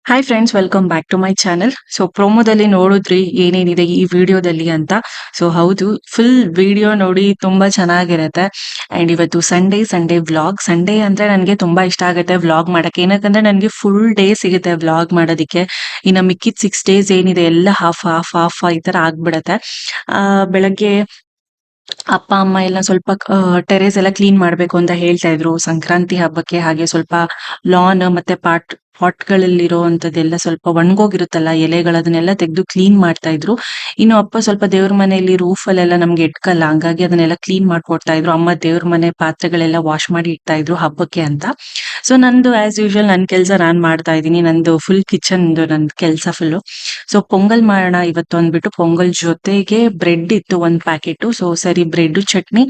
Hi friends, welcome back to my channel. So ಪ್ರೋಮೋದಲ್ಲಿ ನೋಡಿದ್ರಿ ಏನೇನಿದೆ ಈ ವಿಡಿಯೋದಲ್ಲಿ ಅಂತ. ಸೊ ಹೌದು, ಫುಲ್ ವಿಡಿಯೋ ನೋಡಿ ತುಂಬಾ ಚೆನ್ನಾಗಿರತ್ತೆ. ಅಂಡ್ ಇವತ್ತು ಸಂಡೇ ವ್ಲಾಗ್. ಸಂಡೇ ಅಂದ್ರೆ ನನಗೆ ತುಂಬಾ ಇಷ್ಟ ಆಗುತ್ತೆ ವ್ಲಾಗ್ ಮಾಡಕ್ಕೆ. ಏನಕ್ಕಂದ್ರೆ ನನಗೆ ಫುಲ್ ಡೇ ಸಿಗುತ್ತೆ ವ್ಲಾಗ್ ಮಾಡೋದಕ್ಕೆ. ಇನ್ನು ಮಿಕ್ಕಿದ 6 ಡೇಸ್ ಏನಿದೆ ಎಲ್ಲ ಹಾಫ್ ಈ ತರ ಆಗ್ಬಿಡತ್ತೆ. ಬೆಳಗ್ಗೆ ಅಪ್ಪ ಅಮ್ಮ ಎಲ್ಲ ಸ್ವಲ್ಪ ಟೆರೇಸ್ ಎಲ್ಲ ಕ್ಲೀನ್ ಮಾಡ್ಬೇಕು ಅಂತ ಹೇಳ್ತಾ ಇದ್ರು ಸಂಕ್ರಾಂತಿ ಹಬ್ಬಕ್ಕೆ. ಹಾಗೆ ಸ್ವಲ್ಪ ಲಾನ್ ಮತ್ತೆ ಪಾಟ್ಗಳಲ್ಲಿರುವಂತದ್ದೆಲ್ಲ ಸ್ವಲ್ಪ ಒಣಗೋಗಿರುತ್ತಲ್ಲ ಎಲೆಗಳು, ಅದನ್ನೆಲ್ಲ ತೆಗೆದು ಕ್ಲೀನ್ ಮಾಡ್ತಾ ಇದ್ರು. ಇನ್ನು ಅಪ್ಪ ಸ್ವಲ್ಪ ದೇವ್ರ ಮನೆಯಲ್ಲಿ ರೂಫ್ ಅಲ್ಲೆಲ್ಲ ನಮ್ಗೆ ಎಟ್ಕಲ್ಲ, ಹಂಗಾಗಿ ಅದನ್ನೆಲ್ಲ ಕ್ಲೀನ್ ಮಾಡ್ಕೊಡ್ತಾ ಇದ್ರು. ಅಮ್ಮ ದೇವ್ರ ಮನೆ ಪಾತ್ರೆಗಳೆಲ್ಲ ವಾಶ್ ಮಾಡಿ ಇಡ್ತಾ ಇದ್ರು ಹಬ್ಬಕ್ಕೆ ಅಂತ. ಸೊ ನಂದು ಆಸ್ ಯೂಶುವಲ್ ನನ್ನ ಕೆಲಸ ನಾನ್ ಮಾಡ್ತಾ ಇದ್ದೀನಿ. ನಂದು ಫುಲ್ ಕಿಚನ್ ನಂದು ಕೆಲಸ ಫುಲ್ಲು. ಸೊ ಪೊಂಗಲ್ ಮಾಡೋಣ ಇವತ್ತು ಅಂದ್ಬಿಟ್ಟು ಪೊಂಗಲ್ ಜೊತೆಗೆ ಬ್ರೆಡ್ ಇತ್ತು 1 ಪ್ಯಾಕೆಟ್. ಸೊ ಸರಿ ಬ್ರೆಡ್ ಚಟ್ನಿ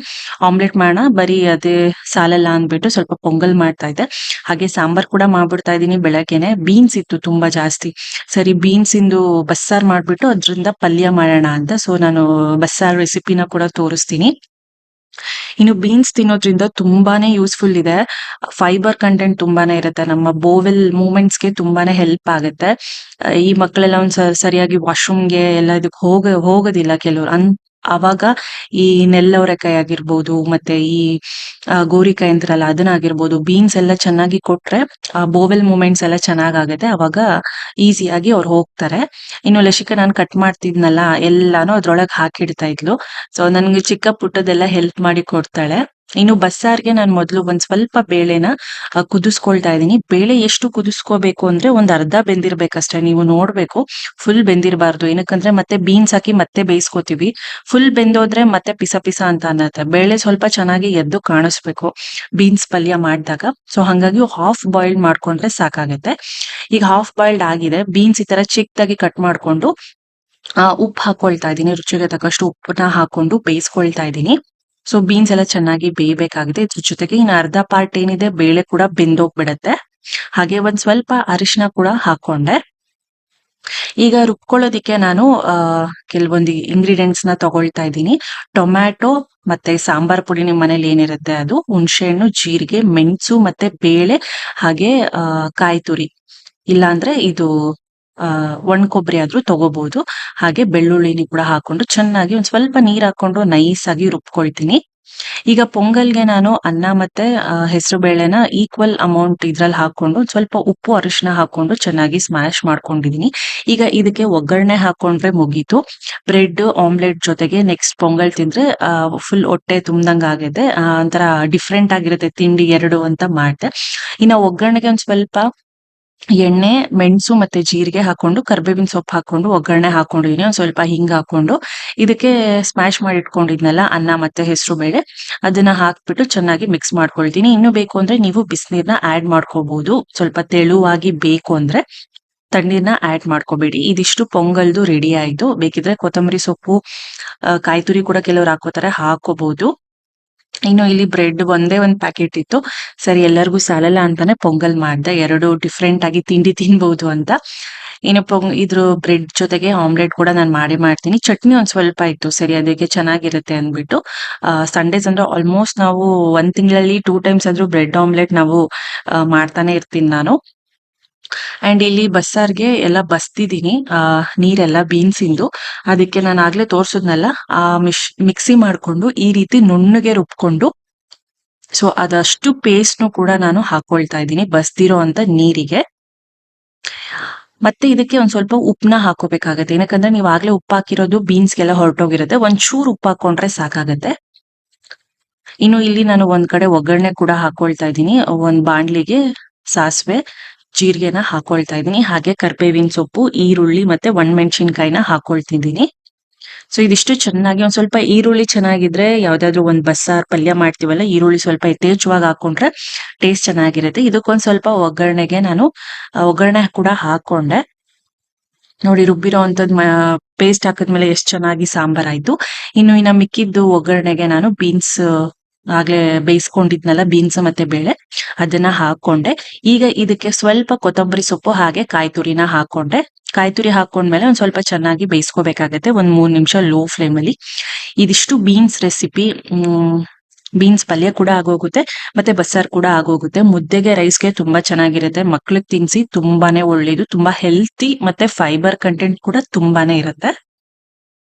ಆಮ್ಲೆಟ್ ಮಾಡೋಣ, ಬರೀ ಅದೇ ಸಾಲಲ್ಲ ಅಂದ್ಬಿಟ್ಟು ಸ್ವಲ್ಪ ಪೊಂಗಲ್ ಮಾಡ್ತಾ ಇದ್ದೆ. ಹಾಗೆ ಸಾಂಬಾರ್ ಕೂಡ ಮಾಡ್ಬಿಡ್ತಾ ಇದ್ದೀನಿ. ಬೆಳಗ್ಗೆನೆ ಬೀನ್ಸ್ ಇತ್ತು ತುಂಬಾ ಜಾಸ್ತಿ. ಸರಿ ಬೀನ್ಸ್ ಇಂದು ಬಸ್ಸಾರ್ ಮಾಡ್ಬಿಟ್ಟು ಅದ್ರಿಂದ ಪಲ್ಯ ಮಾಡೋಣ ಅಂತ. ಸೊ ನಾನು ಬಸ್ಸಾರ್ ರೆಸಿಪಿನ ಕೂಡ ತೋರಿಸ್ತೀನಿ. ಇನ್ನು ಬೀನ್ಸ್ ತಿನ್ನೋದ್ರಿಂದ ತುಂಬಾನೇ ಯೂಸ್ಫುಲ್ ಇದೆ. ಫೈಬರ್ ಕಂಟೆಂಟ್ ತುಂಬಾನೇ ಇರುತ್ತೆ. ನಮ್ಮ ಬೋವೆಲ್ ಮೂವ್ಮೆಂಟ್ಸ್ಗೆ ತುಂಬಾನೇ ಹೆಲ್ಪ್ ಆಗುತ್ತೆ. ಈ ಮಕ್ಕಳೆಲ್ಲ ಸರಿಯಾಗಿ ವಾಶ್ರೂಮ್ಗೆ ಎಲ್ಲ ಇದಕ್ಕೆ ಹೋಗೋದಿಲ್ಲ ಕೆಲವ್ರು. ಅವಾಗ ಈ ನೆಲ್ಲವರೆಕಾಯಿ ಆಗಿರ್ಬೋದು, ಮತ್ತೆ ಈ ಗೋರಿಕಾಯಿ ಅಂತಾರಲ್ಲ ಅದನ್ನಾಗಿರ್ಬೋದು, ಬೀನ್ಸ್ ಎಲ್ಲ ಚೆನ್ನಾಗಿ ಕೊಟ್ರೆ ಆ ಬೋವೆಲ್ ಮೂವ್ಮೆಂಟ್ಸ್ ಎಲ್ಲ ಚೆನ್ನಾಗಾಗುತ್ತೆ. ಅವಾಗ ಈಸಿಯಾಗಿ ಅವ್ರು ಹೋಗ್ತಾರೆ. ಇನ್ನು ಲಸಿಕಾ ನಾನು ಕಟ್ ಮಾಡ್ತಿದ್ನಲ್ಲ ಎಲ್ಲಾನು ಅದ್ರೊಳಗೆ ಹಾಕಿಡ್ತಾ ಇದ್ಲು. ಸೊ ನನ್ಗೆ ಚಿಕ್ಕ ಪುಟ್ಟದೆಲ್ಲ ಹೆಲ್ಪ್ ಮಾಡಿ ಕೊಡ್ತಾಳೆ. ಇನ್ನು ಬಸ್ಸಾರ್ಗೆ ನಾನು ಮೊದಲು ಒಂದ್ ಸ್ವಲ್ಪ ಬೇಳೆನ ಕುದಿಸ್ಕೊಳ್ತಾ ಇದ್ದೀನಿ. ಬೇಳೆ ಎಷ್ಟು ಕುದಿಸ್ಕೋಬೇಕು ಅಂದ್ರೆ ಒಂದ್ ಅರ್ಧ ಬೆಂದಿರ್ಬೇಕಷ್ಟೇ. ನೀವು ನೋಡ್ಬೇಕು, ಫುಲ್ ಬೆಂದಿರಬಾರ್ದು. ಏನಕ್ಕಂದ್ರೆ ಮತ್ತೆ ಬೀನ್ಸ್ ಹಾಕಿ ಮತ್ತೆ ಬೇಯಿಸ್ಕೊತೀವಿ. ಫುಲ್ ಬೆಂದೋದ್ರೆ ಮತ್ತೆ ಪಿಸ ಪಿಸ ಅಂತ ಅನ್ನತ್ತೆ. ಬೇಳೆ ಸ್ವಲ್ಪ ಚೆನ್ನಾಗಿ ಎದ್ದು ಕಾಣಿಸ್ಬೇಕು ಬೀನ್ಸ್ ಪಲ್ಯ ಮಾಡಿದಾಗ. ಸೊ ಹಂಗಾಗಿ ಹಾಫ್ ಬಾಯ್ಲ್ಡ್ ಮಾಡ್ಕೊಂಡ್ರೆ ಸಾಕಾಗತ್ತೆ. ಈಗ ಹಾಫ್ ಬಾಯ್ಲ್ಡ್ ಆಗಿದೆ. ಬೀನ್ಸ್ ಈ ತರ ಚಿಕ್ಕದಾಗಿ ಕಟ್ ಮಾಡ್ಕೊಂಡು ಉಪ್ಪು ಹಾಕೊಳ್ತಾ ಇದ್ದೀನಿ. ರುಚಿಗೆ ತಕ್ಕಷ್ಟು ಉಪ್ಪನ್ನ ಹಾಕೊಂಡು ಬೇಯಿಸ್ಕೊಳ್ತಾ ಇದ್ದೀನಿ. ಸೊ ಬೀನ್ಸ್ ಎಲ್ಲ ಚೆನ್ನಾಗಿ ಬೇಯಬೇಕಾಗಿದೆ. ಇದ್ರ ಜೊತೆಗೆ ಇನ್ನು ಅರ್ಧ ಪಾರ್ಟ್ ಏನಿದೆ ಬೇಳೆ ಕೂಡ ಬೆಂದೋಗ್ಬಿಡತ್ತೆ. ಹಾಗೆ ಒಂದ್ ಸ್ವಲ್ಪ ಅರಿಶಿನ ಕೂಡ ಹಾಕೊಂಡೆ. ಈಗ ರುಬ್ಕೊಳ್ಳೋದಿಕ್ಕೆ ನಾನು ಕೆಲವೊಂದು ಇಂಗ್ರೀಡಿಯೆಂಟ್ಸ್ ನ ತಗೊಳ್ತಾ ಇದ್ದೀನಿ. ಟೊಮ್ಯಾಟೊ ಮತ್ತೆ ಸಾಂಬಾರ್ ಪುಡಿ ನಿಮ್ ಮನೇಲಿ ಏನಿರುತ್ತೆ ಅದು, ಹುಣಸೆಹಣ್ಣು, ಜೀರಿಗೆ, ಮೆಣಸು ಮತ್ತೆ ಬೇಳೆ, ಹಾಗೆ ಕಾಯಿ ತುರಿ, ಇಲ್ಲಾಂದ್ರೆ ಇದು ಒಣ ಕೊಬ್ಬರಿ ಆದ್ರೂ ತಗೋಬಹುದು. ಹಾಗೆ ಬೆಳ್ಳುಳ್ಳಿನಿ ಕೂಡ ಹಾಕೊಂಡು ಚೆನ್ನಾಗಿ ಒಂದ್ ಸ್ವಲ್ಪ ನೀರ್ ಹಾಕೊಂಡು ನೈಸ್ ಆಗಿ ರುಬ್ಕೊಳ್ತೀನಿ. ಈಗ ಪೊಂಗಲ್ಗೆ ನಾನು ಅನ್ನ ಮತ್ತೆ ಹೆಸರು ಬೇಳೆನ ಈಕ್ವಲ್ ಅಮೌಂಟ್ ಇದ್ರಲ್ಲಿ ಹಾಕೊಂಡು ಸ್ವಲ್ಪ ಉಪ್ಪು ಅರಿಶಿನ ಹಾಕೊಂಡು ಚೆನ್ನಾಗಿ ಸ್ಮ್ಯಾಶ್ ಮಾಡ್ಕೊಂಡಿದೀನಿ. ಈಗ ಇದಕ್ಕೆ ಒಗ್ಗರಣೆ ಹಾಕೊಂಡ್ರೆ ಮುಗೀತು. ಬ್ರೆಡ್ ಆಮ್ಲೆಟ್ ಜೊತೆಗೆ ನೆಕ್ಸ್ಟ್ ಪೊಂಗಲ್ ತಿಂದ್ರೆ ಫುಲ್ ಹೊಟ್ಟೆ ತುಂಬ್ದಂಗ ಆಗಿದೆ. ಒಂಥರ ಡಿಫ್ರೆಂಟ್ ಆಗಿರುತ್ತೆ ತಿಂಡಿ ಎರಡು ಅಂತ ಮಾಡ್ದೆ. ಇನ್ನ ಒಗ್ಗರಣೆಗೆ ಒಂದ್ ಸ್ವಲ್ಪ ಎಣ್ಣೆ, ಮೆಣಸು ಮತ್ತೆ ಜೀರಿಗೆ ಹಾಕೊಂಡು ಕರ್ಬೇವಿನ ಸೊಪ್ಪು ಹಾಕೊಂಡು ಒಗ್ಗರಣೆ ಹಾಕೊಂಡಿದೀನಿ. ಒಂದ್ ಸ್ವಲ್ಪ ಹಿಂಗ್ ಹಾಕೊಂಡು ಇದಕ್ಕೆ ಸ್ಮ್ಯಾಶ್ ಮಾಡಿ ಇಟ್ಕೊಂಡಿದ್ನಲ್ಲ ಅನ್ನ ಮತ್ತೆ ಹೆಸರು ಬೇಳೆ, ಅದನ್ನ ಹಾಕ್ಬಿಟ್ಟು ಚೆನ್ನಾಗಿ ಮಿಕ್ಸ್ ಮಾಡ್ಕೊಳ್ತೀನಿ. ಇನ್ನು ಬೇಕು ಅಂದ್ರೆ ನೀವು ಬಿಸಿನೀರ್ನ ಆಡ್ ಮಾಡ್ಕೋಬಹುದು. ಸ್ವಲ್ಪ ತೆಳುವಾಗಿ ಬೇಕು ಅಂದ್ರೆ ತಣ್ಣೀರ್ನ ಆಡ್ ಮಾಡ್ಕೋಬೇಡಿ. ಇದಿಷ್ಟು ಪೊಂಗಲ್ದು ರೆಡಿ ಆಯ್ತು. ಬೇಕಿದ್ರೆ ಕೊತ್ತಂಬರಿ ಸೊಪ್ಪು, ಕಾಯಿ ತುರಿ ಕೂಡ ಕೆಲವ್ರು ಹಾಕೋತಾರೆ, ಹಾಕೋಬಹುದು. ಇನ್ನು ಇಲ್ಲಿ ಬ್ರೆಡ್ ಒಂದೇ ಒಂದ್ ಪ್ಯಾಕೆಟ್ ಇತ್ತು. ಸರಿ ಎಲ್ಲರಿಗೂ ಸಾಲಲ್ಲ ಅಂತಾನೆ ಪೊಂಗಲ್ ಮಾಡ್ದೆ. ಎರಡು ಡಿಫ್ರೆಂಟ್ ಆಗಿ ತಿಂಡಿ ತಿನ್ಬಹುದು ಅಂತ. ಇನ್ನು ಇದ್ರ ಬ್ರೆಡ್ ಜೊತೆಗೆ ಆಮ್ಲೆಟ್ ಕೂಡ ನಾನು ಮಾಡ್ತೀನಿ. ಚಟ್ನಿ ಒಂದ್ ಸ್ವಲ್ಪ ಇತ್ತು, ಸರಿ ಅದಕ್ಕೆ ಚೆನ್ನಾಗಿರುತ್ತೆ ಅಂದ್ಬಿಟ್ಟು. ಸಂಡೇಸ್ ಅಂದ್ರೆ ಆಲ್ಮೋಸ್ಟ್ ನಾವು 1 ತಿಂಗಳಲ್ಲಿ 2 ಟೈಮ್ಸ್ ಆದ್ರೂ ಬ್ರೆಡ್ ಆಮ್ಲೆಟ್ ನಾವು ಮಾಡ್ತಾನೆ ಇರ್ತೀನಿ ನಾನು. ಅಂಡ್ ಇಲ್ಲಿ ಬಸ್ಸಾರ್ಗೆ ಎಲ್ಲ ಬಸ್ತಿದೀನಿ. ನೀರೆಲ್ಲ ಬೀನ್ಸ್ ಇಂದು ಅದಕ್ಕೆ ನಾನು ಆಗ್ಲೇ ತೋರ್ಸುದ್ನಲ್ಲ ಮಿಕ್ಸಿ ಮಾಡ್ಕೊಂಡು ಈ ರೀತಿ ನುಣ್ಣಗೆ ರುಬ್ಕೊಂಡು, ಸೊ ಅದಷ್ಟು ಪೇಸ್ಟ್ನು ಕೂಡ ನಾನು ಹಾಕೊಳ್ತಾ ಇದ್ದೀನಿ ಬಸ್ದಿರೋ ಅಂತ ನೀರಿಗೆ. ಮತ್ತೆ ಇದಕ್ಕೆ ಒಂದ್ ಸ್ವಲ್ಪ ಉಪ್ಪನ್ನ ಹಾಕೋಬೇಕಾಗತ್ತೆ. ಏನಕ್ಕಂದ್ರೆ ನೀವ್ ಆಗ್ಲೇ ಉಪ್ಪು ಹಾಕಿರೋದು ಬೀನ್ಸ್ಗೆಲ್ಲ ಹೊರಟೋಗಿರುತ್ತೆ. ಒಂಚೂರು ಉಪ್ಪು ಹಾಕೊಂಡ್ರೆ ಸಾಕಾಗತ್ತೆ. ಇನ್ನು ಇಲ್ಲಿ ನಾನು ಒಂದ್ ಕಡೆ ಒಗ್ಗರಣೆ ಕೂಡ ಹಾಕೊಳ್ತಾ ಇದ್ದೀನಿ. ಒಂದ್ ಬಾಣ್ಲಿಗೆ ಸಾಸಿವೆ, ಜೀರಿಗೆನ ಹಾಕೊಳ್ತಾ ಇದ್ದೀನಿ. ಹಾಗೆ ಕರ್ಬೇವಿನ ಸೊಪ್ಪು, ಈರುಳ್ಳಿ ಮತ್ತೆ ಒಣಮೆಣಸಿನ್ಕಾಯಿನ ಹಾಕೊಳ್ತಿದ್ದೀನಿ. ಸೊ ಇದಿಷ್ಟು ಚೆನ್ನಾಗಿ ಒಂದ್ ಸ್ವಲ್ಪ ಈರುಳ್ಳಿ ಚೆನ್ನಾಗಿದ್ರೆ ಯಾವ್ದಾದ್ರು ಒಂದ್ ಬಸ್ಸಾರ್ ಪಲ್ಯ ಮಾಡ್ತೀವಲ್ಲ, ಈರುಳ್ಳಿ ಸ್ವಲ್ಪ ಯಥೇಚ್ಛವಾಗಿ ಹಾಕೊಂಡ್ರೆ ಟೇಸ್ಟ್ ಚೆನ್ನಾಗಿರುತ್ತೆ. ಇದಕ್ಕೊಂದ್ ಸ್ವಲ್ಪ ಒಗ್ಗರಣೆಗೆ ನಾನು ಒಗ್ಗರಣೆ ಕೂಡ ಹಾಕೊಂಡೆ. ನೋಡಿ ರುಬ್ಬಿರೋ ಅಂತದ್ ಪೇಸ್ಟ್ ಹಾಕಿದ್ಮೇಲೆ ಎಷ್ಟ್ ಚೆನ್ನಾಗಿ ಸಾಂಬಾರ್ ಆಯ್ತು. ಇನ್ನ ಮಿಕ್ಕಿದ್ದು ಒಗ್ಗರಣೆಗೆ ನಾನು ಬೀನ್ಸ್ ಆಗ್ಲೇ ಬೇಯಿಸ್ಕೊಂಡಿದ್ನಲ್ಲ ಬೀನ್ಸ್ ಮತ್ತೆ ಬೇಳೆ, ಅದನ್ನ ಹಾಕೊಂಡೆ. ಈಗ ಇದಕ್ಕೆ ಸ್ವಲ್ಪ ಕೊತ್ತಂಬರಿ ಸೊಪ್ಪು ಹಾಗೆ ಕಾಯಿ ತುರಿನ ಹಾಕೊಂಡೆ. ಕಾಯಿ ತುರಿ ಹಾಕೊಂಡ್ಮೇಲೆ ಒಂದ್ ಸ್ವಲ್ಪ ಚೆನ್ನಾಗಿ ಬೇಯಿಸ್ಕೋಬೇಕಾಗತ್ತೆ. ಒಂದ್ 3 ನಿಮಿಷ ಲೋ ಫ್ಲೇಮ್ ಅಲ್ಲಿ. ಇದಿಷ್ಟು ಬೀನ್ಸ್ ರೆಸಿಪಿ. ಬೀನ್ಸ್ ಪಲ್ಯ ಕೂಡ ಆಗೋಗುತ್ತೆ ಮತ್ತೆ ಬಸ್ಸಾರ್ ಕೂಡ ಆಗೋಗುತ್ತೆ. ಮುದ್ದೆಗೆ ರೈಸ್ಗೆ ತುಂಬಾ ಚೆನ್ನಾಗಿರುತ್ತೆ. ಮಕ್ಳಿಗೆ ತಿನ್ಸಿ, ತುಂಬಾನೇ ಒಳ್ಳೇದು, ತುಂಬಾ ಹೆಲ್ತಿ ಮತ್ತೆ ಫೈಬರ್ ಕಂಟೆಂಟ್ ಕೂಡ ತುಂಬಾನೇ ಇರುತ್ತೆ.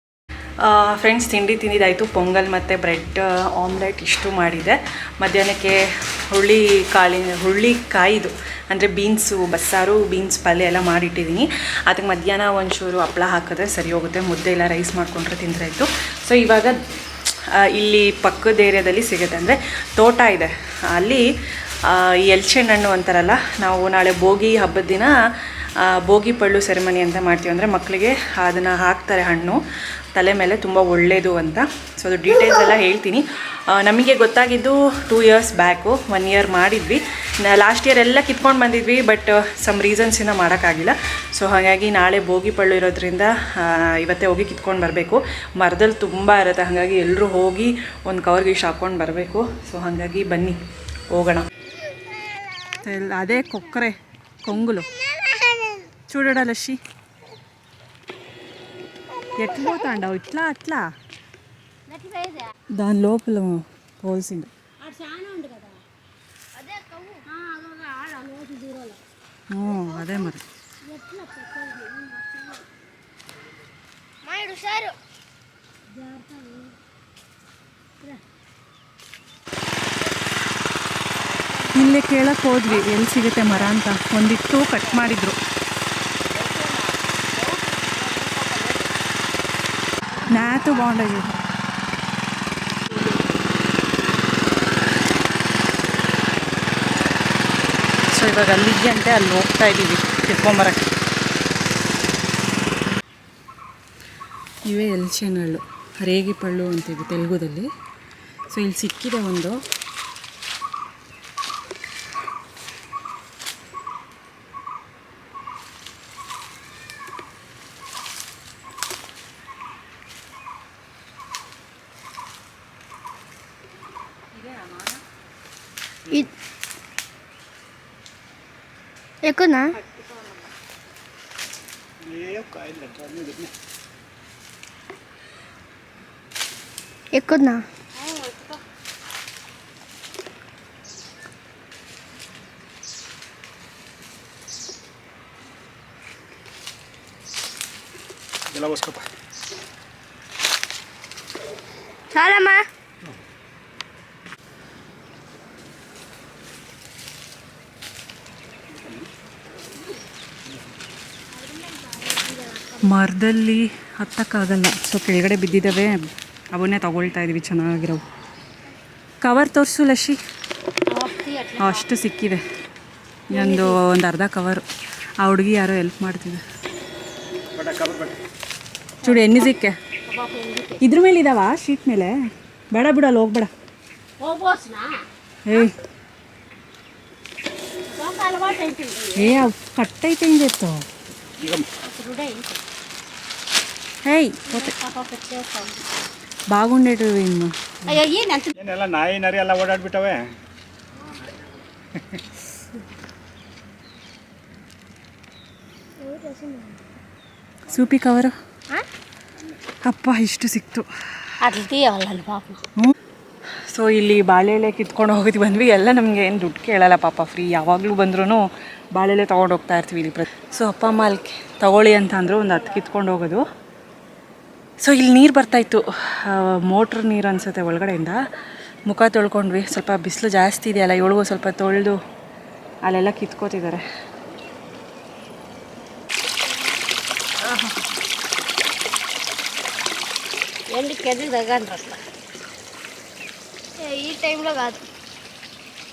ಫ್ರೆಂಡ್ಸ್, ತಿಂಡಿ ತಿಂದಿದ್ದಾಯಿತು. ಪೊಂಗಲ್ ಮತ್ತು ಬ್ರೆಡ್ ಆಮ್ಲೆಟ್ ಇಷ್ಟು ಮಾಡಿದೆ. ಮಧ್ಯಾಹ್ನಕ್ಕೆ ಹುರುಳಿಕಾಯಿದು ಅಂದರೆ ಬೀನ್ಸು ಬಸ್ಸಾರು, ಬೀನ್ಸ್ ಪಲ್ಯ ಎಲ್ಲ ಮಾಡಿಟ್ಟಿದ್ದೀನಿ. ಅದಕ್ಕೆ ಮಧ್ಯಾಹ್ನ ಒಂಚೂರು ಹಪ್ಪಳ ಹಾಕಿದ್ರೆ ಸರಿ ಹೋಗುತ್ತೆ. ಮುದ್ದೆ ಇಲ್ಲ ರೈಸ್ ಮಾಡಿಕೊಂಡ್ರೆ ತಿಂದ್ರಾಯಿತು. ಸೊ ಇವಾಗ ಇಲ್ಲಿ ಪಕ್ಕದ ಏರಿಯಾದಲ್ಲಿ ಸಿಗುತ್ತೆ, ಅಂದರೆ ತೋಟ ಇದೆ ಅಲ್ಲಿ. ಎಲ್ಚೆಣ್ಣು ಹಣ್ಣು ಅಂತಾರಲ್ಲ, ನಾವು ನಾಳೆ ಭೋಗಿ ಹಬ್ಬದ ದಿನ ಭೋಗಿ ಪಳ್ಳು ಸೆರೆಮನಿ ಅಂತ ಮಾಡ್ತೀವಿ. ಅಂದರೆ ಮಕ್ಕಳಿಗೆ ಅದನ್ನು ಹಾಕ್ತಾರೆ ಹಣ್ಣು ತಲೆ ಮೇಲೆ, ತುಂಬ ಒಳ್ಳೆಯದು ಅಂತ. ಸೊ ಅದು ಡೀಟೇಲ್ಸ್ ಎಲ್ಲ ಹೇಳ್ತೀನಿ. ನಮಗೆ ಗೊತ್ತಾಗಿದ್ದು 2 years ಬ್ಯಾಕು. 1 year ಮಾಡಿದ್ವಿ. ಲಾಸ್ಟ್ ಇಯರ್ ಎಲ್ಲ ಕಿತ್ಕೊಂಡು ಬಂದಿದ್ವಿ, ಬಟ್ ಸಮ್ ರೀಸನ್ಸಿಂದ ಮಾಡೋಕ್ಕಾಗಿಲ್ಲ. ಸೊ ಹಾಗಾಗಿ ನಾಳೆ ಭೋಗಿ ಪಳ್ಳು ಇರೋದ್ರಿಂದ ಇವತ್ತೇ ಹೋಗಿ ಕಿತ್ಕೊಂಡು ಬರಬೇಕು. ಮರದಲ್ಲಿ ತುಂಬ ಇರುತ್ತೆ, ಹಾಗಾಗಿ ಎಲ್ಲರೂ ಹೋಗಿ ಒಂದು ಕವರ್ಗೆ ಇಷ್ಟು ಹಾಕ್ಕೊಂಡು ಬರಬೇಕು. ಸೊ ಹಾಗಾಗಿ ಬನ್ನಿ ಹೋಗೋಣ. ಅದೇ ಕೊಕ್ಕರೆ కొంగులు చూడడా లక్ష్మి ఎట్లా పోతాండావు ఇట్లా అట్లా దాని లోపల పోల్సిండు. అదే మరి ಇಲ್ಲೇ ಕೇಳಕ್ಕೆ ಹೋದ್ವಿ ಎಲ್ಲಿ ಸಿಗುತ್ತೆ ಮರ ಅಂತ. ಒಂದಿತ್ತು ಕಟ್ ಮಾಡಿದ್ರು. ನಾತು ಬಾగుండదు. ಸೊ ಇವಾಗ ಅಲ್ಲಿದ್ಯಂತೆ, ಅಲ್ಲಿ ಹೋಗ್ತಾ ಇದ್ದೀವಿ ಕಿತ್ಕೊಂಬರಕ್ಕೆ. ಇವೇ ಎಲ್ಚೆಣ್ಣು, ರೇಗಿ ಪಳ್ಳು ಅಂತೀವಿ ತೆಲುಗುದಲ್ಲಿ. ಸೊ ಇಲ್ಲಿ ಸಿಕ್ಕಿದೆ ಒಂದು. ఎక్కువనా ఎక్కువనా చాలమ్మా. ಮರದಲ್ಲಿ ಹತ್ತಕ್ಕಾಗಲ್ಲ, ಸೊ ಕೆಳಗಡೆ ಬಿದ್ದಿದ್ದಾವೆ, ಅವನ್ನೇ ತಗೊಳ್ತಾ ಇದ್ದೀವಿ. ಚೆನ್ನಾಗಿರೋವು ಕವರ್ ತೋರಿಸು ಲಶಿ. ಅಷ್ಟು ಸಿಕ್ಕಿದೆ, ಒಂದು ಅರ್ಧ ಕವರು. ಆ ಹುಡುಗಿ ಯಾರೋ ಹೆಲ್ಪ್ ಮಾಡ್ತಿದೆ ಚೂಡಿ. ಎಣ್ಣೆ ಸಿಕ್ಕೆ ಇದ್ರ ಮೇಲೆ ಇದಾವ, ಶೀಟ್ ಮೇಲೆ. ಬೇಡ ಬಿಡಲ್ಲ, ಹೋಗ್ಬೇಡ. ಅವು ಕಟ್ಟೈತೆ ಹಿಂಗಿತ್ತು. ಹೇಯ್ ಬಾಗುಂಡೇಟು ಇನ್ನು ಏನೆಲ್ಲ ನಾಯಿ ನರಿ ಎಲ್ಲ ಓಡಾಡ್ಬಿಟ್ಟವೆ. ಸೂಪಿ ಕವರು ಅಪ್ಪ ಇಷ್ಟು ಸಿಕ್ತು. ಸೊ ಇಲ್ಲಿ ಬಾಳೆಲೆ ಕಿತ್ಕೊಂಡು ಹೋಗಿದ್ವಿ ಬಂದ್ವಿ. ಎಲ್ಲ ನಮಗೆ ಏನು ದುಡ್ಡು ಕೇಳಲ್ಲ ಪಾಪ, ಫ್ರೀ. ಯಾವಾಗಲೂ ಬಂದ್ರೂ ಬಾಳೆಲೆ ತೊಗೊಂಡು ಹೋಗ್ತಾ ಇರ್ತೀವಿ ಇಲ್ಲಿ. ಸೊ ಅಪ್ಪ ಅಮ್ಮ ಅಲ್ಲಿ ತಗೊಳ್ಳಿ ಅಂತ ಅಂದರು, ಒಂದು 10 ಕಿತ್ಕೊಂಡು ಹೋಗೋದು. ಸೊ ಇಲ್ಲಿ ನೀರು ಬರ್ತಾಯಿತ್ತು, ಮೋಟ್ರ್ ನೀರು ಅನಿಸುತ್ತೆ ಒಳಗಡೆಯಿಂದ. ಮುಖ ತೊಳ್ಕೊಂಡ್ವಿ. ಸ್ವಲ್ಪ ಬಿಸಿಲು ಜಾಸ್ತಿ ಇದೆಯಲ್ಲ, ಇವಳಿಗೂ ಸ್ವಲ್ಪ ತೊಳೆದು ಅಲ್ಲೆಲ್ಲ ಕಿತ್ಕೋತಿದ್ದಾರೆ. ఈ టైంలో కాదు,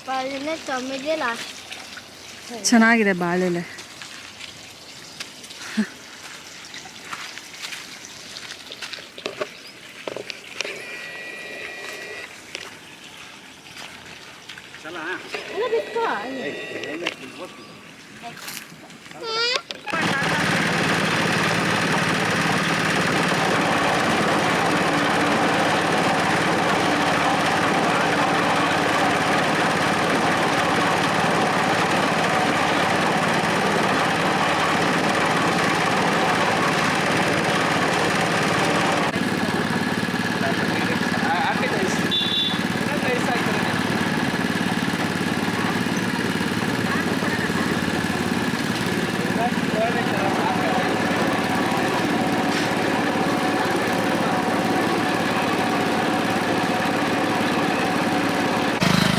9 లాస్ట్. ಚೆನ್ನಾಗಿದೆ ಬಾಳೆಲೆ.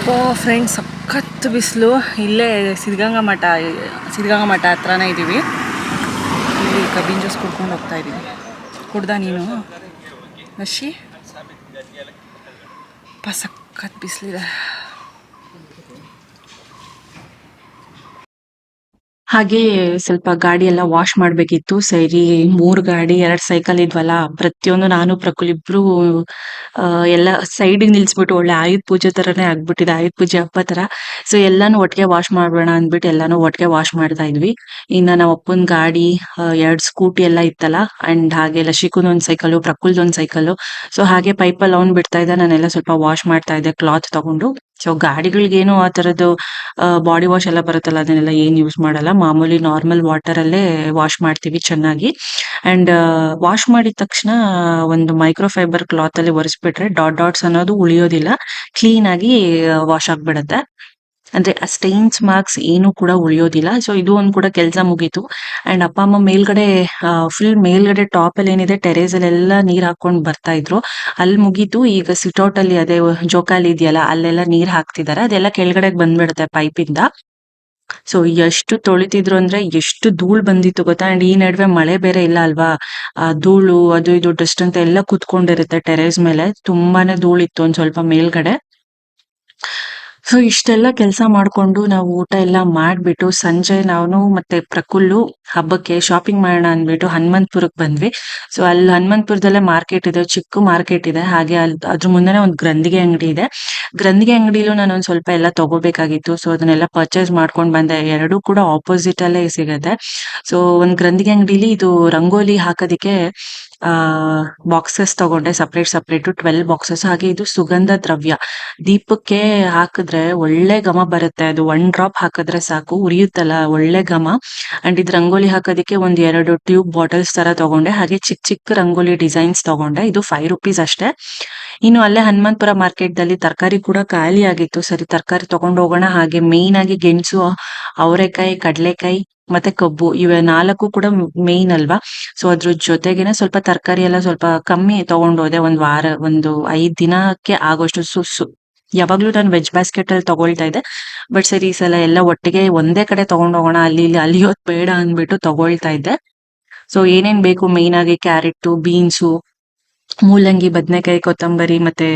ಫ್ರೆಂಡ್ಸ್ ಸಖತ್ ಬಿಸಿಲು. ಇಲ್ಲೇ ಸಿದ್ಧಗಂಗಾ ಮಠ ಹತ್ರನೇ ಇದ್ದೀವಿ. ಇಲ್ಲಿ ಕಬ್ಬಿನ ಜ್ಯೂಸ್ ಕುಡ್ಕೊಂಡು ಹೋಗ್ತಾ ಇದ್ದೀವಿ. ಕುಡ್ದ ನೀನು ನಶಿ? ಸಖತ್ ಬಿಸಿಲಿದೆ. ಹಾಗೆ ಸ್ವಲ್ಪ ಗಾಡಿ ಎಲ್ಲ ವಾಶ್ ಮಾಡ್ಬೇಕಿತ್ತು. ಸರಿ 3 ಗಾಡಿ 2 ಸೈಕಲ್ ಇದ್ವಲ್ಲ, ಪ್ರತಿಯೊಂದು ನಾನು ಪ್ರಕುಲ್ ಇಬ್ರು ಎಲ್ಲ ಸೈಡಿಗೆ ನಿಲ್ಸ್ಬಿಟ್ಟು ಒಳ್ಳೆ ಆಯುಧ ಪೂಜೆ ತರನೇ ಆಗ್ಬಿಟ್ಟಿದೆ, ಆಯುಧ ಪೂಜೆ ಹಬ್ಬ ತರ. ಸೊ ಎಲ್ಲಾನು ಒಟ್ಟಿಗೆ ವಾಶ್ ಮಾಡ್ಬೇಡ ಅಂದ್ಬಿಟ್ಟು ಎಲ್ಲಾನು ಒಟ್ಟಿಗೆ ವಾಶ್ ಮಾಡ್ತಾ ಇದ್ವಿ. ಇನ್ನ ನಮ್ಮ ಅಪ್ಪನ ಗಾಡಿ 2 ಸ್ಕೂಟಿ ಎಲ್ಲ ಇತ್ತಲ್ಲ, ಅಂಡ್ ಹಾಗೆ ಲಶಿಕುನ್ ಒಂದ್ ಸೈಕಲ್, ಪ್ರಕುಲ್ದ್ ಒಂದ್ ಸೈಕಲ್. ಸೊ ಹಾಗೆ ಪೈಪಲ್ಲಿ ಅವ್ನ್ ಬಿಡ್ತಾ ಇದ್ದ, ನಾನೆಲ್ಲ ಸ್ವಲ್ಪ ವಾಶ್ ಮಾಡ್ತಾ ಇದ್ದೆ ಕ್ಲಾತ್ ತಗೊಂಡು. ಸೊ ಗಾಡಿಗಳಿಗೇನು ಆ ತರದ್ದು ಬಾಡಿ ವಾಶ್ ಎಲ್ಲ ಬರುತ್ತಲ್ಲ, ಅದನ್ನೆಲ್ಲ ಏನ್ ಯೂಸ್ ಮಾಡಲ್ಲ. ಮಾಮೂಲಿ ನಾರ್ಮಲ್ ವಾಟರ್ ಅಲ್ಲೇ ವಾಶ್ ಮಾಡ್ತೀವಿ ಚೆನ್ನಾಗಿ. ಅಂಡ್ ವಾಶ್ ಮಾಡಿದ ತಕ್ಷಣ ಒಂದು ಮೈಕ್ರೋ ಫೈಬರ್ ಕ್ಲಾತ್ ಅಲ್ಲಿ ಒರೆಸ್ಬಿಟ್ರೆ ಡಾಟ್ಸ್ ಅನ್ನೋದು ಉಳಿಯೋದಿಲ್ಲ, ಕ್ಲೀನ್ ಆಗಿ ವಾಶ್ ಆಗ್ಬಿಡತ್ತೆ. ಅಂದ್ರೆ ಆ ಸ್ಟೈನ್ಸ್ ಮಾರ್ಕ್ಸ್ ಏನು ಕೂಡ ಉಳಿಯೋದಿಲ್ಲ. ಸೊ ಇದು ಒಂದ್ ಕೂಡ ಕೆಲಸ ಮುಗೀತು. ಅಂಡ್ ಅಪ್ಪ ಅಮ್ಮ ಮೇಲ್ಗಡೆ ಫುಲ್ ಮೇಲ್ಗಡೆ ಟಾಪ್ ಅಲ್ಲಿ ಏನಿದೆ ಟೆರೇಸ್ ಅಲ್ಲೆಲ್ಲ ನೀರ್ ಹಾಕೊಂಡ್ ಬರ್ತಾ ಇದ್ರು. ಅಲ್ಲಿ ಮುಗೀತು. ಈಗ ಸಿಟ್ಔಟ್ ಅಲ್ಲಿ ಅದೇ ಜೋಕಾಲಿ ಇದೆಯಲ್ಲ, ಅಲ್ಲೆಲ್ಲ ನೀರ್ ಹಾಕ್ತಿದಾರೆ. ಅದೆಲ್ಲ ಕೆಳಗಡೆ ಬಂದ್ಬಿಡುತ್ತೆ ಪೈಪ್ ಇಂದ. ಸೊ ಎಷ್ಟು ತೊಳಿತಿದ್ರು ಅಂದ್ರೆ ಎಷ್ಟು ಧೂಳ್ ಬಂದಿತ್ತು ಗೊತ್ತಾ. ಅಂಡ್ ಈ ನಡುವೆ ಮಳೆ ಬೇರೆ ಇಲ್ಲ ಅಲ್ವಾ, ಆ ಧೂಳು ಅದು ಇದು ಡಸ್ಟ್ ಅಂತ ಎಲ್ಲ ಕುತ್ಕೊಂಡಿರುತ್ತೆ ಟೆರೇಸ್ ಮೇಲೆ. ತುಂಬಾನೇ ಧೂಳಿತ್ತು ಒಂದ್ ಸ್ವಲ್ಪ ಮೇಲ್ಗಡೆ. ಸೊ ಇಷ್ಟೆಲ್ಲ ಕೆಲಸ ಮಾಡ್ಕೊಂಡು ನಾವು ಊಟ ಎಲ್ಲ ಮಾಡ್ಬಿಟ್ಟು ಸಂಜೆ ನಾನು ಮತ್ತೆ ಪ್ರಕುಲ್ಲು ಹಬ್ಬಕ್ಕೆ ಶಾಪಿಂಗ್ ಮಾಡೋಣ ಅಂದ್ಬಿಟ್ಟು ಹನುಮಂತಪುರಕ್ಕೆ ಬಂದ್ವಿ. ಸೊ ಅಲ್ಲಿ ಹನುಮಂತಪುರದಲ್ಲೇ ಮಾರ್ಕೆಟ್ ಇದೆ, ಚಿಕ್ಕ ಮಾರ್ಕೆಟ್ ಇದೆ. ಹಾಗೆ ಅದ್ರ ಮುಂದೆನೆ ಒಂದು ಗ್ರಂಥಿಗೆ ಅಂಗಡಿ ಇದೆ. ಗ್ರಂಥಿಗೆ ಅಂಗಡಿಲೂ ನಾನು ಒಂದ್ ಸ್ವಲ್ಪ ಎಲ್ಲ ತಗೋಬೇಕಾಗಿತ್ತು. ಸೊ ಅದನ್ನೆಲ್ಲ ಪರ್ಚೇಸ್ ಮಾಡ್ಕೊಂಡ್ ಬಂದೆ. ಎರಡೂ ಕೂಡ ಆಪೋಸಿಟ್ ಅಲ್ಲೇ ಸಿಗತ್ತೆ. ಸೊ ಒಂದ್ ಗ್ರಂಥಿಗೆ ಅಂಗಡಿಲಿ ಇದು ರಂಗೋಲಿ ಹಾಕೋದಿಕ್ಕೆ ಬಾಕ್ಸಸ್ ತಗೊಂಡೆ, ಸಪ್ರೇಟ್ 12 ಬಾಕ್ಸಸ್. ಹಾಗೆ ಇದು ಸುಗಂಧ ದ್ರವ್ಯ, ದೀಪಕ್ಕೆ ಹಾಕಿದ್ರೆ ಒಳ್ಳೆ ಘಮ ಬರುತ್ತೆ. ಅದು 1 ಡ್ರಾಪ್ ಹಾಕಿದ್ರೆ ಸಾಕು, ಉರಿಯುತ್ತಲ್ಲ, ಒಳ್ಳೆ ಘಮ. ಅಂಡ್ ಇದು ರಂಗೋಲಿ ಹಾಕೋದಿಕ್ಕೆ ಒಂದ್ 2 ಟ್ಯೂಬ್ ಬಾಟಲ್ಸ್ ತರ ತಗೊಂಡೆ. ಹಾಗೆ ಚಿಕ್ಕ ರಂಗೋಲಿ ಡಿಸೈನ್ಸ್ ತಗೊಂಡೆ. ಇದು 5 ರೂಪೀಸ್ ಅಷ್ಟೇ. ಇನ್ನು ಅಲ್ಲೇ ಹನುಮಂತಪುರ ಮಾರ್ಕೆಟ್ ದಲ್ಲಿ ತರಕಾರಿ ಕೂಡ ಖಾಲಿ ಆಗಿತ್ತು. ಸರಿ ತರಕಾರಿ ತಗೊಂಡ್ ಹೋಗೋಣ. ಹಾಗೆ ಮೇನ್ ಆಗಿ ಗೆಣಸು, ಅವರೆಕಾಯಿ, ಕಡ್ಲೆಕಾಯಿ ಮತ್ತೆ ಕಬ್ಬು, ಇವೆ 4 ಕೂಡ ಮೇನ್ ಅಲ್ವಾ. ಸೊ ಅದ್ರ ಜೊತೆಗೇನೆ ಸ್ವಲ್ಪ ತರಕಾರಿ ಎಲ್ಲ ಸ್ವಲ್ಪ ಕಮ್ಮಿ ತಗೊಂಡೋದೆ. ಒಂದ್ ವಾರ, ಒಂದು 5 ದಿನಕ್ಕೆ ಆಗೋಷ್ಟು. ಯಾವಾಗ್ಲೂ ನಾನು ವೆಜ್ ಬಾಸ್ಕೆಟ್ ಅಲ್ಲಿ ತಗೊಳ್ತಾ ಇದ್ದೆ. ಬಟ್ ಸರಿ ಈ ಸಲ ಎಲ್ಲ ಒಟ್ಟಿಗೆ ಒಂದೇ ಕಡೆ ತಗೊಂಡ್ ಹೋಗೋಣ, ಅಲ್ಲಿ ಇಲ್ಲಿ ಅಲಿಯೋದ್ ಬೇಡ ಅಂದ್ಬಿಟ್ಟು ತಗೊಳ್ತಾ ಇದ್ದೆ. ಸೊ ಏನೇನ್ ಬೇಕು ಮೇನ್ ಆಗಿ ಕ್ಯಾರೆಟ್, ಬೀನ್ಸು, ಮೂಲಂಗಿ, ಬದನೆಕಾಯಿ, ಕೊತ್ತಂಬರಿ ಮತ್ತೆ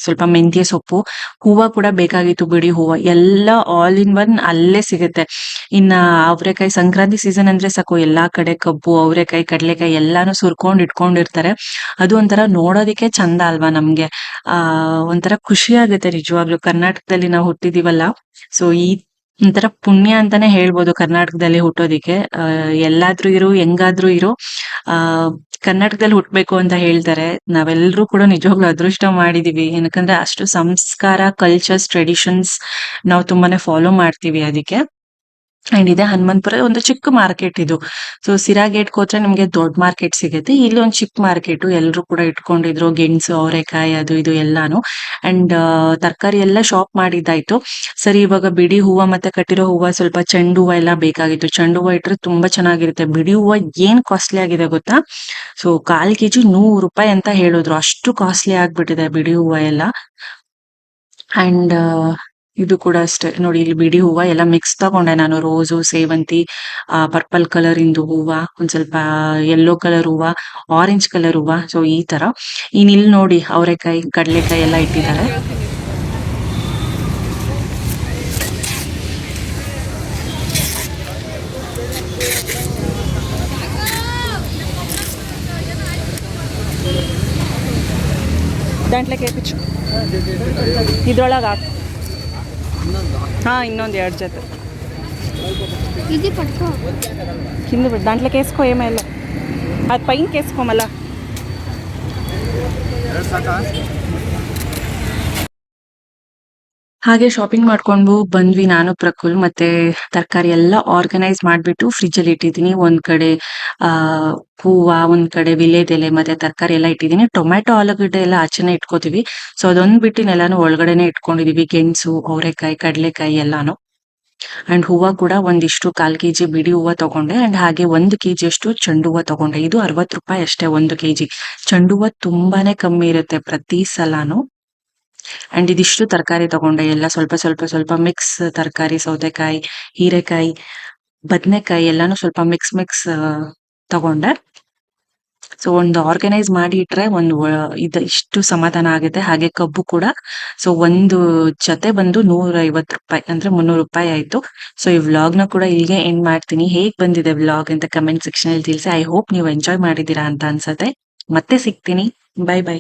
ಸ್ವಲ್ಪ ಮೆಂತ್ಯ ಸೊಪ್ಪು. ಹೂವ ಕೂಡ ಬೇಕಾಗಿತ್ತು, ಬಿಡಿ ಹೂವ ಎಲ್ಲ ಆಲ್ ಇನ್ ಒನ್ ಅಲ್ಲೇ ಸಿಗುತ್ತೆ. ಇನ್ನ ಅವರೆಕಾಯಿ, ಸಂಕ್ರಾಂತಿ ಸೀಸನ್ ಅಂದ್ರೆ ಸಾಕು, ಎಲ್ಲಾ ಕಡೆ ಕಬ್ಬು, ಅವರೆಕಾಯಿ, ಕಡ್ಲೆಕಾಯಿ ಎಲ್ಲಾನು ಸುರ್ಕೊಂಡ್ ಇಟ್ಕೊಂಡಿರ್ತಾರೆ. ಅದು ಒಂಥರ ನೋಡೋದಿಕ್ಕೆ ಚಂದ ಅಲ್ವಾ ನಮ್ಗೆ. ಒಂಥರ ಖುಷಿ ಆಗುತ್ತೆ ನಿಜವಾಗ್ಲು. ಕರ್ನಾಟಕದಲ್ಲಿ ನಾವು ಹುಟ್ಟಿದೀವಲ್ಲ, ಸೊ ಈ ಒಂಥರ ಪುಣ್ಯ ಅಂತಾನೆ ಹೇಳ್ಬೋದು ಕರ್ನಾಟಕದಲ್ಲಿ ಹುಟ್ಟೋದಿಕ್ಕೆ. ಎಲ್ಲಾದ್ರೂ ಇರು, ಹೆಂಗಾದ್ರೂ ಇರು, ಆ ಕರ್ನಾಟಕದಲ್ಲಿ ಹುಟ್ಬೇಕು ಅಂತ ಹೇಳ್ತಾರೆ. ನಾವೆಲ್ಲರೂ ಕೂಡ ನಿಜವಾಗ್ಲೂ ಅದೃಷ್ಟ ಮಾಡಿದೀವಿ. ಏನಕ್ಕಂದ್ರೆ ಅಷ್ಟು ಸಂಸ್ಕಾರ, ಕಲ್ಚರ್ಸ್, ಟ್ರೆಡಿಷನ್ಸ್ ನಾವು ತುಂಬಾನೇ ಫಾಲೋ ಮಾಡ್ತೀವಿ ಅದಕ್ಕೆ. ಅಂಡ್ ಇದೆ ಹನುಮಂತಪುರ ಒಂದು ಚಿಕ್ಕ ಮಾರ್ಕೆಟ್ ಇದು. ಸೊ ಸಿರಾ ಗೇಟ್ಗೆ ಹೋದ್ರೆ ನಿಮ್ಗೆ ದೊಡ್ಡ ಮಾರ್ಕೆಟ್ ಸಿಗುತ್ತೆ. ಇಲ್ಲಿ ಒಂದು ಚಿಕ್ಕ ಮಾರ್ಕೆಟ್, ಎಲ್ರು ಕೂಡ ಇಟ್ಕೊಂಡಿದ್ರು ಗೆಣಸು, ಅವರೆಕಾಯಿ, ಅದು ಇದು ಎಲ್ಲಾನು. ಅಂಡ್ ತರಕಾರಿ ಎಲ್ಲ ಶಾಪ್ ಮಾಡಿದ್ದಾಯ್ತು. ಸರಿ ಇವಾಗ ಬಿಡಿ ಹೂವ ಮತ್ತೆ ಕಟ್ಟಿರೋ ಹೂವ, ಸ್ವಲ್ಪ ಚೆಂಡು ಹೂವ ಎಲ್ಲ ಬೇಕಾಗಿತ್ತು. ಚೆಂಡು ಹೂವ ಇಟ್ರೆ ತುಂಬಾ ಚೆನ್ನಾಗಿರುತ್ತೆ. ಬಿಡಿ ಹೂವ ಏನ್ ಕಾಸ್ಟ್ಲಿ ಆಗಿದೆ ಗೊತ್ತಾ. ಸೊ 1/4 kg 100 ರೂಪಾಯಿ ಅಂತ ಹೇಳಿದ್ರು, ಅಷ್ಟು ಕಾಸ್ಟ್ಲಿ ಆಗ್ಬಿಟ್ಟಿದೆ ಬಿಡಿ ಹೂವ ಎಲ್ಲ. ಅಂಡ್ ಇದು ಕೂಡ ಅಷ್ಟೇ ನೋಡಿ, ಇಲ್ಲಿ ಬಿಡಿ ಹೂವ ಎಲ್ಲ ಮಿಕ್ಸ್ ತಗೊಂಡೆ ನಾನು. ರೋಸು, ಸೇವಂತಿ, ಪರ್ಪಲ್ ಕಲರ್ ಇಂದು ಹೂವ, ಒಂದ್ ಸ್ವಲ್ಪ ಯೆಲ್ಲೋ ಕಲರ್ ಹೂವ, ಆರೆಂಜ್ ಕಲರ್ ಹೂವ. ಸೊ ಈ ತರ. ಇಲ್ಲಿ ನೋಡಿ ಅವರೆಕಾಯಿ, ಕಡ್ಲೆಕಾಯಿ ಎಲ್ಲ ಇಟ್ಟಿದ್ದಾರೆ. ದಾಂಟ್ಲೆಕಾಯಿ ಪಿಚ್ಚು ಇದ್ರೊಳಗೆ ಹಾಕು. ಹಾ ಇನ್ನೊಂದು 2 ಜೊತೆ ఇది పట్టుకో కింద దాంట్లో కేసుకో ఏమైనా అది పైన కేసుకో మళ్ళా. ಹಾಗೆ ಶಾಪಿಂಗ್ ಮಾಡ್ಕೊಂಡು ಬಂದ್ವಿ ನಾನು, ಪ್ರಕುಲ್. ಮತ್ತೆ ತರಕಾರಿ ಎಲ್ಲ ಆರ್ಗನೈಸ್ ಮಾಡ್ಬಿಟ್ಟು ಫ್ರಿಜ್ ಅಲ್ಲಿ ಇಟ್ಟಿದ್ದೀನಿ. ಒಂದ್ ಕಡೆ ಆ ಹೂವ, ಒಂದ್ ಕಡೆ ವಿಲೇದೆಲೆ ಮತ್ತೆ ತರಕಾರಿ ಎಲ್ಲ ಇಟ್ಟಿದ್ದೀನಿ. ಟೊಮ್ಯಾಟೊ, ಆಲೂಗಡ್ಡೆ ಎಲ್ಲ ಆಚೆನೆ ಇಟ್ಕೋತೀವಿ. ಸೊ ಅದೊಂದ್ ಬಿಟ್ಟು ಎಲ್ಲಾನು ಒಳಗಡೆನೆ ಇಟ್ಕೊಂಡಿದೀವಿ. ಗೆಣಸು, ಅವರೆಕಾಯಿ, ಕಡ್ಲೆಕಾಯಿ ಎಲ್ಲಾನು. ಅಂಡ್ ಹೂವ ಕೂಡ ಒಂದಿಷ್ಟು 1/4 kg ಬಿಡಿ ಹೂವ ತಗೊಂಡೆ. ಅಂಡ್ ಹಾಗೆ 1 kg ಅಷ್ಟು ಚೆಂಡು ಹೂವ ತಗೊಂಡೆ. ಇದು 60 ರೂಪಾಯಿ ಅಷ್ಟೇ 1 kg. ಚೆಂಡು ಹೂವ ತುಂಬಾನೇ ಕಮ್ಮಿ ಇರುತ್ತೆ ಪ್ರತಿ ಸಲಾನು. ಅಂಡ್ ಇದಿಷ್ಟು ತರಕಾರಿ ತಗೊಂಡೆ ಎಲ್ಲ ಸ್ವಲ್ಪ ಸ್ವಲ್ಪ ಸ್ವಲ್ಪ ಮಿಕ್ಸ್ ತರಕಾರಿ ಸೌತೆಕಾಯಿ ಹೀರೆಕಾಯಿ ಬದನೆಕಾಯಿ ಎಲ್ಲಾನು ಸ್ವಲ್ಪ ಮಿಕ್ಸ್ ಮಿಕ್ಸ್ ತಗೊಂಡೆ. ಸೊ ಒಂದು ಆರ್ಗನೈಸ್ ಮಾಡಿ ಇಟ್ರೆ ಒಂದು ಇದು ಇಷ್ಟು ಸಮಾಧಾನ ಆಗುತ್ತೆ. ಹಾಗೆ ಕಬ್ಬು ಕೂಡ ಸೊ ಒಂದು ಜೊತೆ ಬಂದು ₹150 ಅಂದ್ರೆ ₹300 ಆಯ್ತು. ಸೊ ಈ ವ್ಲಾಗ್ ನ ಕೂಡ ಇಲ್ಲಿಗೆ ಎಂಡ್ ಮಾಡ್ತೀನಿ. ಹೇಗ್ ಬಂದಿದೆ ವ್ಲಾಗ್ ಅಂತ ಕಮೆಂಟ್ ಸೆಕ್ಷನ್ ಅಲ್ಲಿ ತಿಳಿಸಿ. ಐ ಹೋಪ್ ನೀವು ಎಂಜಾಯ್ ಮಾಡಿದೀರಾ ಅಂತ ಅನ್ಸತ್ತೆ. ಮತ್ತೆ ಸಿಗ್ತೀನಿ. Bye bye.